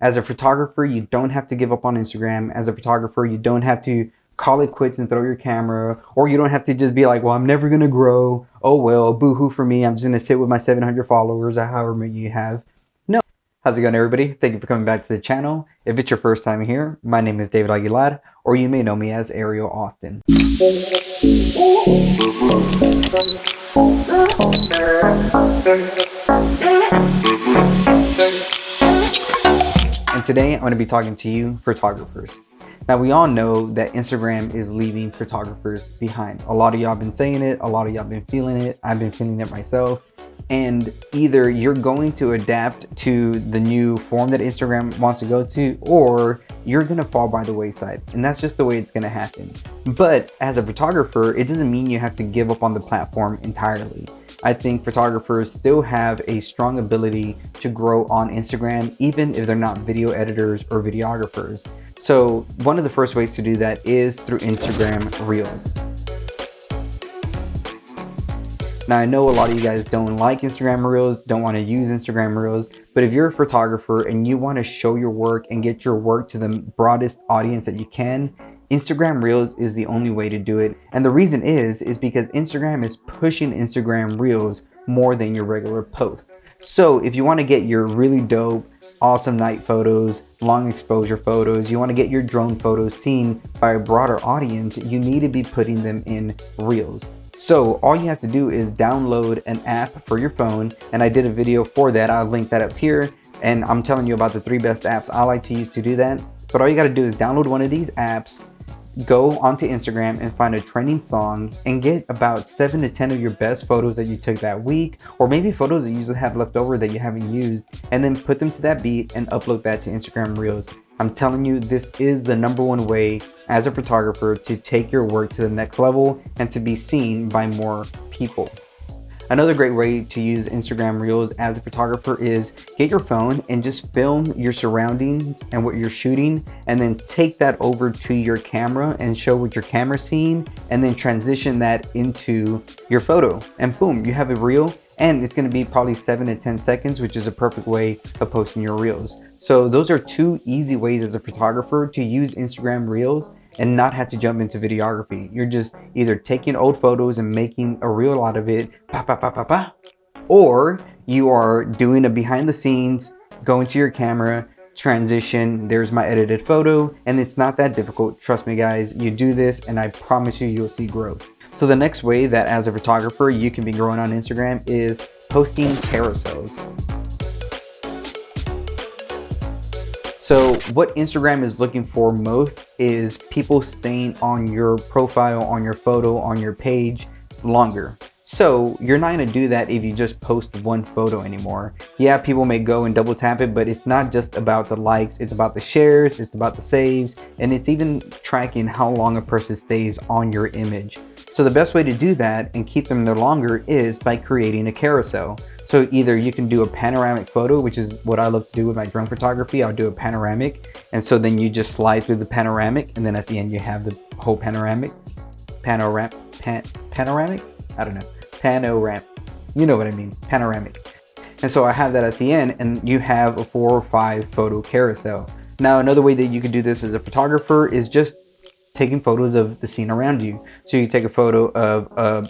As a photographer, you don't have to give up on Instagram. As a photographer, you don't have to call it quits and throw your camera, or you don't have to just be like, well, I'm never gonna grow. Oh well, boo-hoo for me. I'm just gonna sit with my 700 followers or however many you have. No. How's it going, everybody? Thank you for coming back to the channel. If it's your first time here, my name is David Aguilar, or you may know me as Ariel Austin. And today I'm going to be talking to you photographers. Now, we all know that Instagram is leaving photographers behind. A lot of y'all been saying it, a lot of y'all been feeling it, I've been feeling it myself. And either you're going to adapt to the new form that Instagram wants to go to, or you're going to fall by the wayside. And that's just the way it's going to happen. But as a photographer, it doesn't mean you have to give up on the platform entirely. I think photographers still have a strong ability to grow on Instagram, even if they're not video editors or videographers. So one of the first ways to do that is through Instagram Reels. Now, I know a lot of you guys don't like Instagram Reels, don't want to use Instagram Reels, but if you're a photographer and you want to show your work and get your work to the broadest audience that you can, Instagram Reels is the only way to do it. And the reason is because Instagram is pushing Instagram Reels more than your regular post. So if you want to get your really dope, awesome night photos, long exposure photos, you want to get your drone photos seen by a broader audience, you need to be putting them in Reels. So all you have to do is download an app for your phone, and I did a video for that. I'll link that up here, and I'm telling you about the 3 best apps I like to use to do that. But all you got to do is download one of these apps, go onto Instagram and find a trending song and get about 7 to 10 of your best photos that you took that week, or maybe photos that you usually have left over that you haven't used, and then put them to that beat and upload that to Instagram Reels. I'm telling you, this is the #1 way as a photographer to take your work to the next level and to be seen by more people. Another great way to use Instagram Reels as a photographer is get your phone and just film your surroundings and what you're shooting, and then take that over to your camera and show what your camera's seeing, and then transition that into your photo. And boom, you have a reel, and it's going to be probably 7 to 10 seconds, which is a perfect way of posting your reels. So those are 2 easy ways as a photographer to use Instagram Reels and not have to jump into videography. You're just either taking old photos and making a reel out of it, or you are doing a behind the scenes, go into your camera, transition, there's my edited photo, and it's not that difficult. Trust me guys, you do this and I promise you, you'll see growth. So the next way that as a photographer you can be growing on Instagram is posting carousels. So what Instagram is looking for most is people staying on your profile, on your photo, on your page longer. So you're not going to do that if you just post one photo anymore. Yeah, people may go and double tap it, but it's not just about the likes, it's about the shares, it's about the saves, and it's even tracking how long a person stays on your image. So the best way to do that and keep them there longer is by creating a carousel. So either you can do a panoramic photo, which is what I love to do with my drone photography. I'll do a panoramic, and so then you just slide through the panoramic, and then at the end you have the whole panoramic. Panoramic? I don't know. Panoramic. You know what I mean. Panoramic. And so I have that at the end, and you have a 4 or 5 photo carousel. Now, another way that you can do this as a photographer is just taking photos of the scene around you. So you take a photo of a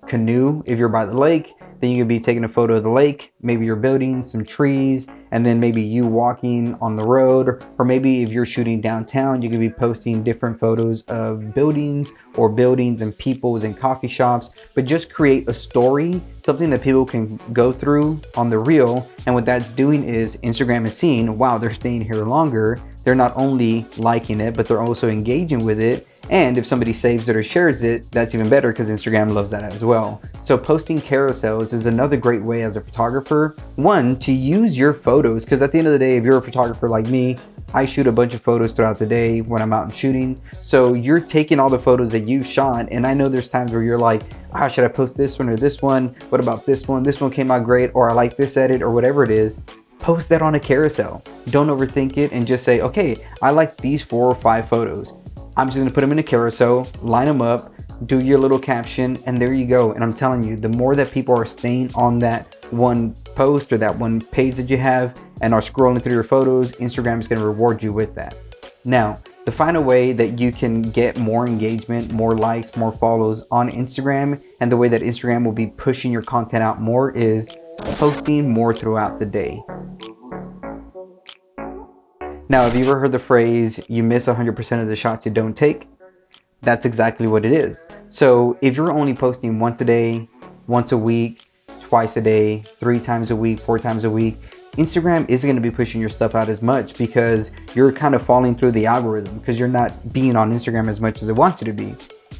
canoe if you're by the lake, then you could be taking a photo of the lake, maybe your buildings, some trees, and then maybe you walking on the road, or maybe if you're shooting downtown, you could be posting different photos of buildings and peoples and coffee shops. But just create a story, something that people can go through on the reel. And what that's doing is Instagram is seeing, wow, they're staying here longer. They're not only liking it, but they're also engaging with it. And if somebody saves it or shares it, that's even better because Instagram loves that as well. So posting carousels is another great way as a photographer, one, to use your photos, because at the end of the day, if you're a photographer like me, I shoot a bunch of photos throughout the day when I'm out and shooting. So you're taking all the photos that you've shot, and I know there's times where you're like, ah, should I post this one or this one? What about this one? This one came out great, or I like this edit, or whatever it is. Post that on a carousel. Don't overthink it and just say, okay, I like these 4 or 5 photos. I'm just gonna put them in a carousel, line them up, do your little caption, and there you go. And I'm telling you, the more that people are staying on that one post or that one page that you have, and are scrolling through your photos, Instagram is going to reward you with that. Now, the final way that you can get more engagement, more likes, more follows on Instagram, and the way that Instagram will be pushing your content out more, is posting more throughout the day. Now, have you ever heard the phrase, you miss 100% of the shots you don't take? That's exactly what it is. So if you're only posting once a day, once a week, twice a day, 3 times a week, 4 times a week, Instagram isn't going to be pushing your stuff out as much because you're kind of falling through the algorithm because you're not being on Instagram as much as it wants you to be.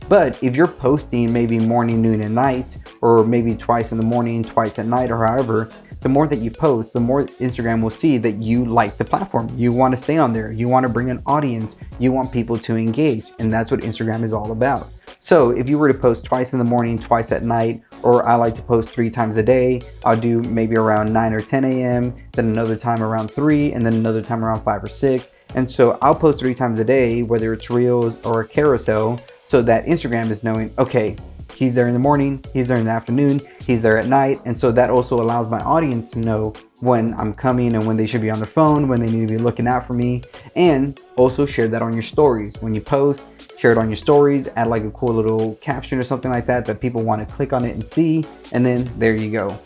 But if you're posting maybe morning, noon, and night, or maybe twice in the morning, twice at night, or however, the more that you post, the more Instagram will see that you like the platform. You want to stay on there. You want to bring an audience. You want people to engage. And that's what Instagram is all about. So if you were to post twice in the morning, twice at night, or I like to post 3 times a day, I'll do maybe around 9 or 10 a.m., then another time around 3, and then another time around 5 or 6. And so I'll post 3 times a day, whether it's Reels or a carousel, so that Instagram is knowing, okay, he's there in the morning, he's there in the afternoon, he's there at night. And so that also allows my audience to know when I'm coming and when they should be on their phone, when they need to be looking out for me. And also share that on your stories. When you post, share it on your stories, add like a cool little caption or something like that that people want to click on it and see. And then there you go.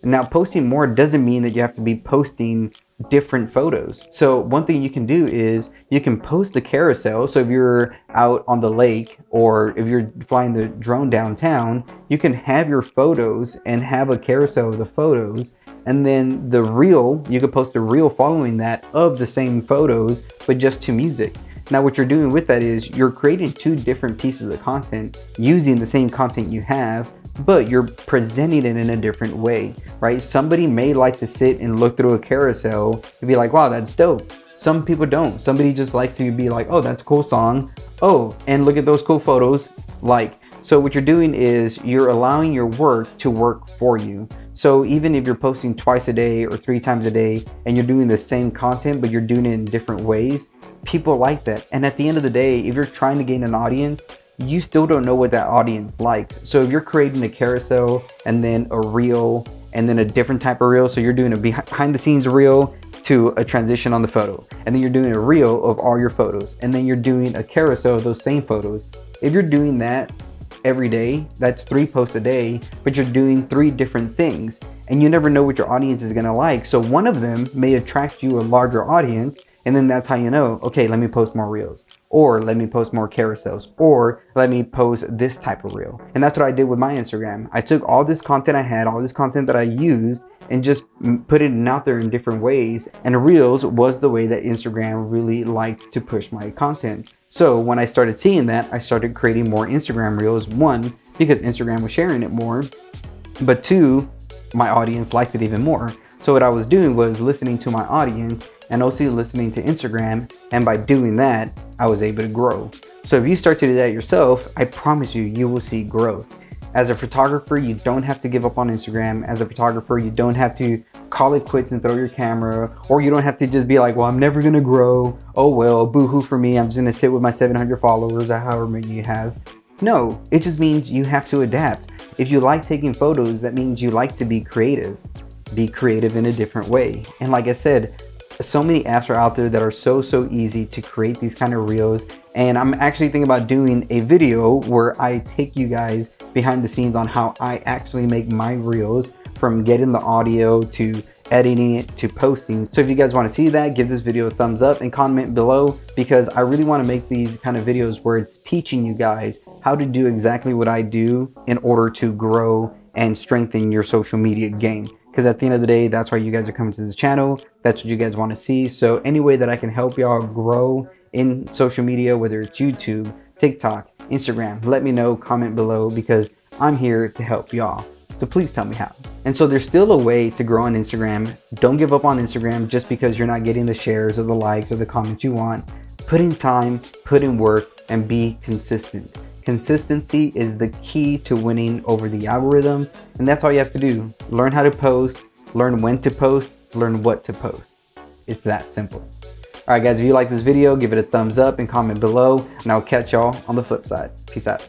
Now, posting more doesn't mean that you have to be posting different photos. So one thing you can do is you can post the carousel. So if you're out on the lake or if you're flying the drone downtown, you can have your photos and have a carousel of the photos. And then the reel, you could post a reel following that of the same photos, but just to music. Now, what you're doing with that is you're creating 2 different pieces of content using the same content you have, but you're presenting it in a different way, right? Somebody may like to sit and look through a carousel and be like, wow, that's dope. Some people don't. Somebody just likes to be like, oh, that's a cool song. Oh, and look at those cool photos. So what you're doing is you're allowing your work to work for you. So even if you're posting twice a day or 3 times a day and you're doing the same content, but you're doing it in different ways, people like that. And at the end of the day, if you're trying to gain an audience, you still don't know what that audience likes. So if you're creating a carousel and then a reel and then a different type of reel, so you're doing a behind the scenes reel to a transition on the photo, and then you're doing a reel of all your photos, and then you're doing a carousel of those same photos. If you're doing that every day, that's 3 posts a day, but you're doing 3 different things, and you never know what your audience is gonna like. So one of them may attract you a larger audience, and then that's how you know, okay, let me post more reels, or let me post more carousels, or let me post this type of reel. And that's what I did with my Instagram. I took all this content I had, all this content that I used, and just put it out there in different ways. And Reels was the way that Instagram really liked to push my content. So when I started seeing that, I started creating more Instagram Reels. 1, because Instagram was sharing it more, but 2, my audience liked it even more. So what I was doing was listening to my audience and also listening to Instagram. And by doing that, I was able to grow. So if you start to do that yourself, I promise you, you will see growth. As a photographer, you don't have to give up on Instagram. As a photographer, you don't have to call it quits and throw your camera, or you don't have to just be like, well, I'm never gonna grow. Oh, well, boo-hoo for me. I'm just gonna sit with my 700 followers or however many you have. No, it just means you have to adapt. If you like taking photos, that means you like to be creative. Be creative in a different way. And like I said, so many apps are out there that are so easy to create these kind of reels. And I'm actually thinking about doing a video where I take you guys behind the scenes on how I actually make my reels, from getting the audio to editing it to posting. So if you guys want to see that, give this video a thumbs up and comment below, because I really want to make these kind of videos where it's teaching you guys how to do exactly what I do in order to grow and strengthen your social media game. Because at the end of the day, that's why you guys are coming to this channel. That's what you guys want to see. So any way that I can help y'all grow in social media, whether it's YouTube, TikTok, Instagram, let me know, comment below, because I'm here to help y'all. So please tell me how. And so there's still a way to grow on Instagram. Don't give up on Instagram just because you're not getting the shares or the likes or the comments you want. Put in time, put in work, and be consistent. Consistency is the key to winning over the algorithm, and that's all you have to do. Learn how to post, learn when to post, learn what to post. It's that simple. All right, guys, if you like this video, give it a thumbs up and comment below, and I'll catch y'all on the flip side. Peace out.